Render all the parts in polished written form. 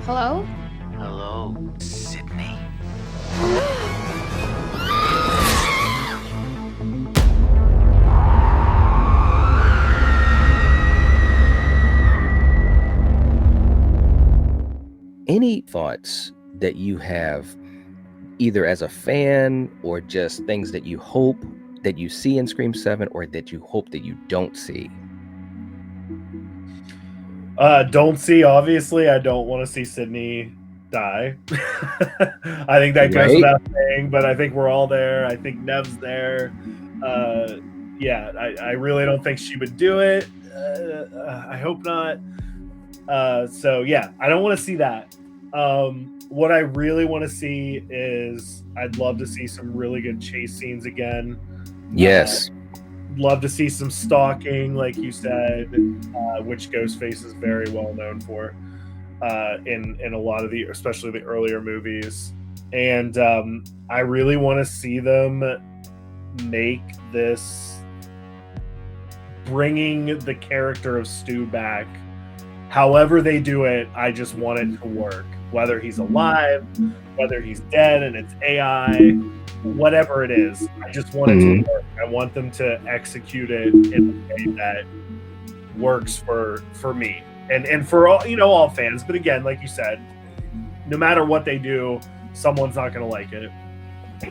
Hello? Hello, Sidney. Any thoughts that you have, either as a fan or just things that you hope that you see in Scream 7 or that you hope that you don't see? Don't see, obviously. I don't want to see Sidney die. I think that goes Right? without saying, but I think we're all there. I think Nev's there. Yeah, I really don't think she would do it. I hope not. So yeah, I don't want to see that. What I really want to see is I'd love to see some really good chase scenes again. Yes. Love to see some stalking, like you said, which Ghostface is very well known for in a lot of especially the earlier movies. And I really want to see them make this, bringing the character of Stu back. However they do it, I just want it to work. Whether he's alive, whether he's dead and it's AI, whatever it is, I just want it to work. I want them to execute it in a way that works for me and for all fans. But again, like you said, no matter what they do, someone's not going to like it.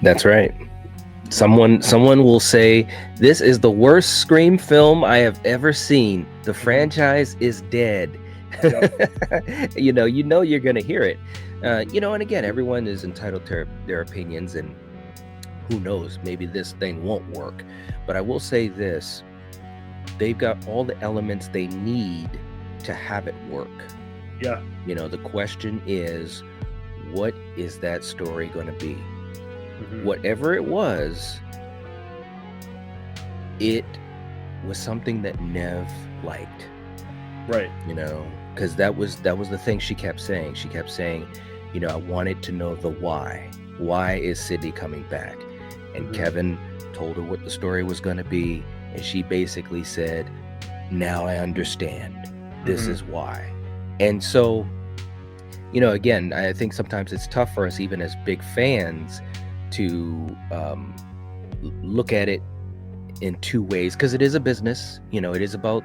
That's right. Someone will say, this is the worst Scream film I have ever seen. The franchise is dead. Yep. you know you're gonna hear it. And again, everyone is entitled to their opinions, and who knows, maybe this thing won't work. But I will say this: they've got all the elements they need to have it work. Yeah. The question is, what is that story going to be? Mm-hmm. Whatever it was something that Nev liked. Right. Because that was the thing she kept saying. She kept saying, I wanted to know the why. Why is Sidney coming back? And Kevin told her what the story was going to be, and she basically said, now I understand. This is why. And so, again, I think sometimes it's tough for us, even as big fans, to look at it in two ways, because it is a business. It is about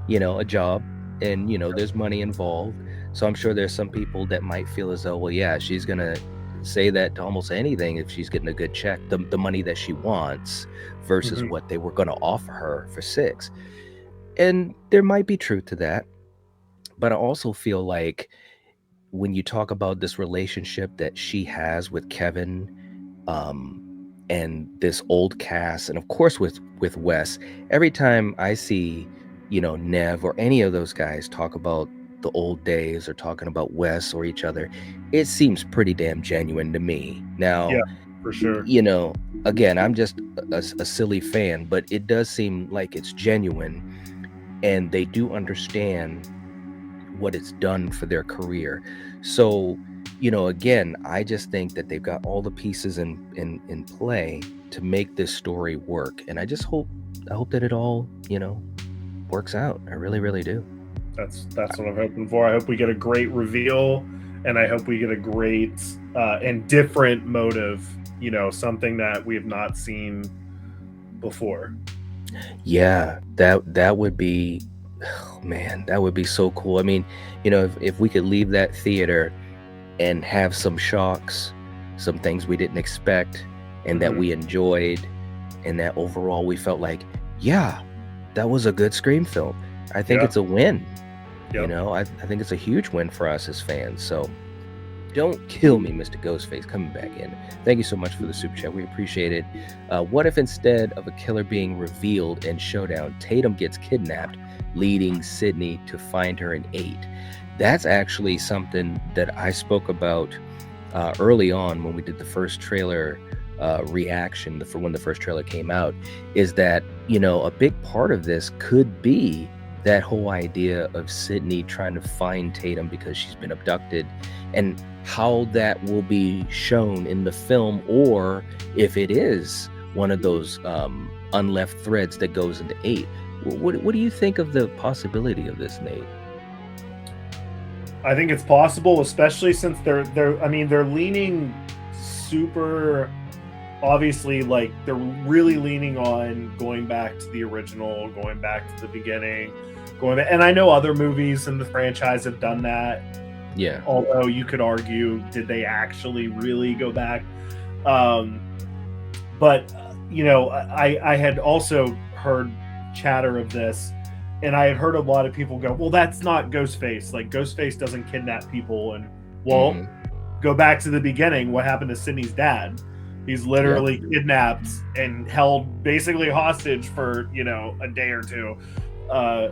a job, and there's money involved. So I'm sure there's some people that might feel as though, well, yeah, she's gonna say that to almost anything if she's getting a good check, the money that she wants versus what they were going to offer her for 6. And there might be truth to that, but I also feel like when you talk about this relationship that she has with Kevin, and this old cast, and of course with Wes, every time I see Nev or any of those guys talk about the old days or talking about Wes or each other, it seems pretty damn genuine to me. Now, yeah, for sure. Again, I'm just a silly fan, but it does seem like it's genuine, and they do understand what it's done for their career. So, again, I just think that they've got all the pieces in play to make this story work, and I just hope that it all works out. I really, really do. That's what I'm hoping for. I hope we get a great reveal, and I hope we get a great and different motive, something that we have not seen before. Yeah, that would be, oh man, that would be so cool. I mean, if we could leave that theater and have some shocks, some things we didn't expect and that we enjoyed, and that overall we felt like, yeah, that was a good Scream film. I think it's a win. Yep. I think it's a huge win for us as fans. So don't kill me, Mr. Ghostface, coming back in. Thank you so much for the super chat. We appreciate it. What if instead of a killer being revealed in Showdown, Tatum gets kidnapped, leading Sidney to find her in 8? That's actually something that I spoke about early on when we did the first trailer reaction, when the first trailer came out, is that, a big part of this could be that whole idea of Sidney trying to find Tatum because she's been abducted, and how that will be shown in the film, or if it is one of those unleft threads that goes into 8. What do you think of the possibility of this, Nate? I think it's possible, especially since they're leaning super obviously, like they're really leaning on going back to the original, going back to the beginning, and I know other movies in the franchise have done that. Yeah. Although you could argue, did they actually really go back? But I had also heard chatter of this, and I had heard a lot of people go, well, that's not Ghostface. Like, Ghostface doesn't kidnap people. And, well, go back to the beginning. What happened to Sidney's dad? He's literally kidnapped and held basically hostage for, a day or two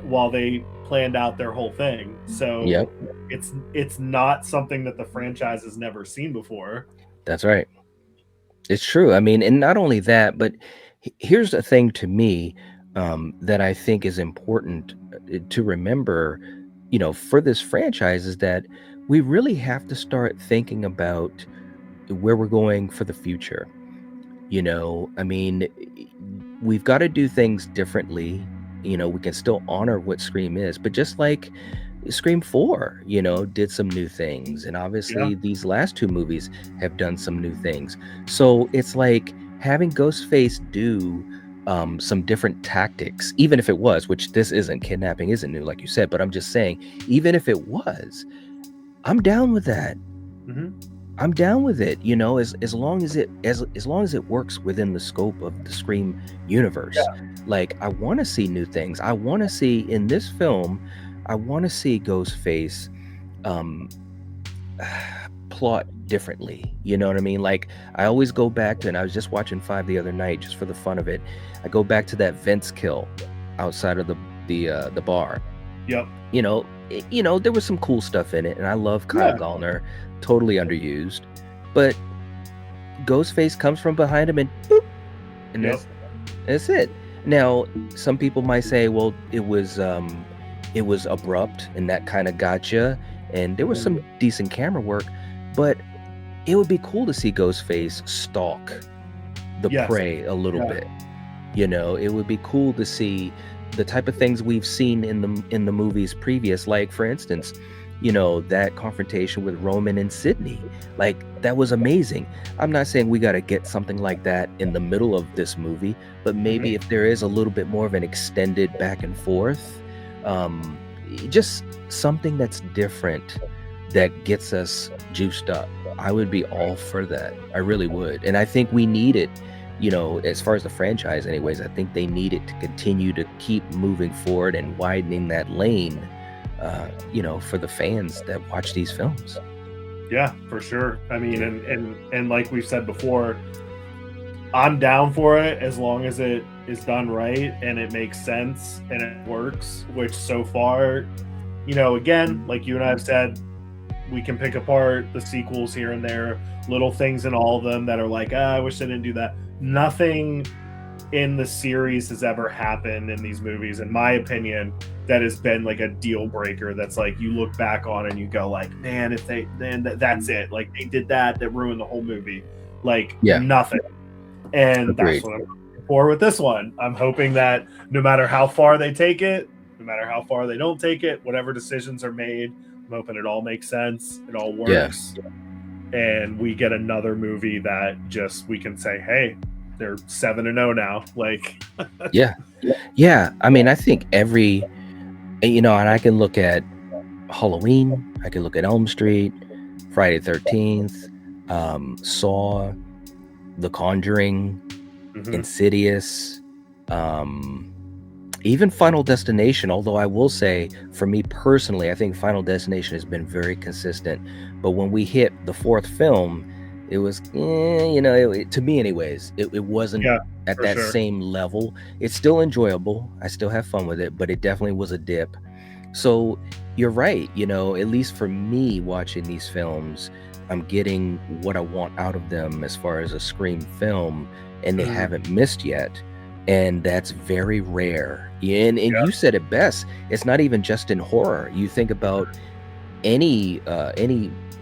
while they planned out their whole thing. So it's not something that the franchise has never seen before. That's right. It's true. I mean, and not only that, but here's the thing to me that I think is important to remember, for this franchise, is that we really have to start thinking about where we're going for the future. I mean, we've got to do things differently. We can still honor what Scream is, but just like Scream 4, did some new things. And obviously these last two movies have done some new things. So it's like having Ghostface do some different tactics, even if it was, which this isn't, kidnapping isn't new, like you said, but I'm just saying, even if it was, I'm down with that. I'm down with it, as long as it works within the scope of the Scream universe. Like, I want to see new things. I want to see in this film, I want to see Ghostface plot differently. You know what I mean? Like, I always go back to, and I was just watching 5 the other night just for the fun of it. I go back to that Vince kill outside of the bar. Yep. There was some cool stuff in it, and I love Kyle Gallner, totally underused. But Ghostface comes from behind him and boop, and that's it. Now, some people might say, well, it was abrupt, and that kind of gotcha, and there was some decent camera work, but it would be cool to see Ghostface stalk the prey a little bit. It would be cool to see the type of things we've seen in the movies previous, like, for instance, that confrontation with Roman and Sidney. Like, that was amazing. I'm not saying we got to get something like that in the middle of this movie, but maybe if there is a little bit more of an extended back and forth, just something that's different that gets us juiced up, I would be all for that. I really would. And I think we need it, as far as the franchise anyways. I think they need it to continue to keep moving forward and widening that lane, for the fans that watch these films. Yeah, for sure. I mean, and like we've said before, I'm down for it as long as it is done right and it makes sense and it works, which so far, again, like you and I have said, we can pick apart the sequels here and there, little things in all of them that are like, I wish I didn't do that. Nothing in the series has ever happened in these movies, in my opinion, that has been like a deal breaker. That's like, you look back on and you go like, man, that's it. Like, they did that ruined the whole movie. Like, nothing. And Agreed. That's what I'm looking for with this one. I'm hoping that no matter how far they take it, no matter how far they don't take it, whatever decisions are made, I'm hoping it all makes sense, it all works, and we get another movie that just, we can say, hey, they're 7-0 now. Like, I mean, I think every, and I can look at Halloween, I can look at Elm Street, Friday the 13th, Saw, The Conjuring, Insidious, even Final Destination, although I will say, for me personally, I think Final Destination has been very consistent. But when we hit the 4th film, it was, to me anyways, it wasn't at that same level. It's still enjoyable. I still have fun with it, but it definitely was a dip. So you're right. At least for me watching these films, I'm getting what I want out of them as far as a Scream film, and they haven't missed yet. And that's very rare. And you said it best. It's not even just in horror. You think about any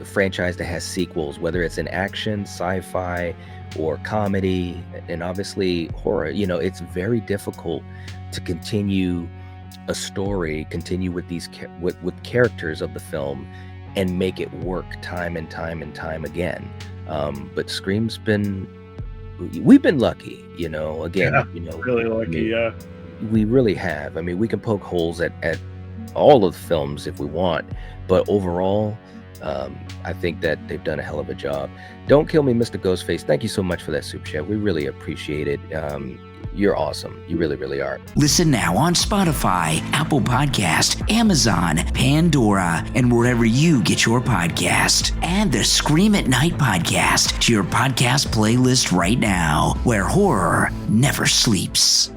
franchise that has sequels, whether it's in action, sci-fi, or comedy, and obviously horror. It's very difficult to continue a story, continue with these with characters of the film, and make it work time and time and time again. But Scream's we've been lucky, again, really lucky. We really have. I mean, we can poke holes at all of the films if we want, but overall, I think that they've done a hell of a job. Don't kill me, Mr. Ghostface. Thank you so much for that super chat. We really appreciate it. You're awesome. You really, really are. Listen now on Spotify, Apple Podcast, Amazon, Pandora, and wherever you get your podcast. Add the Scream at Night podcast to your podcast playlist right now, where horror never sleeps.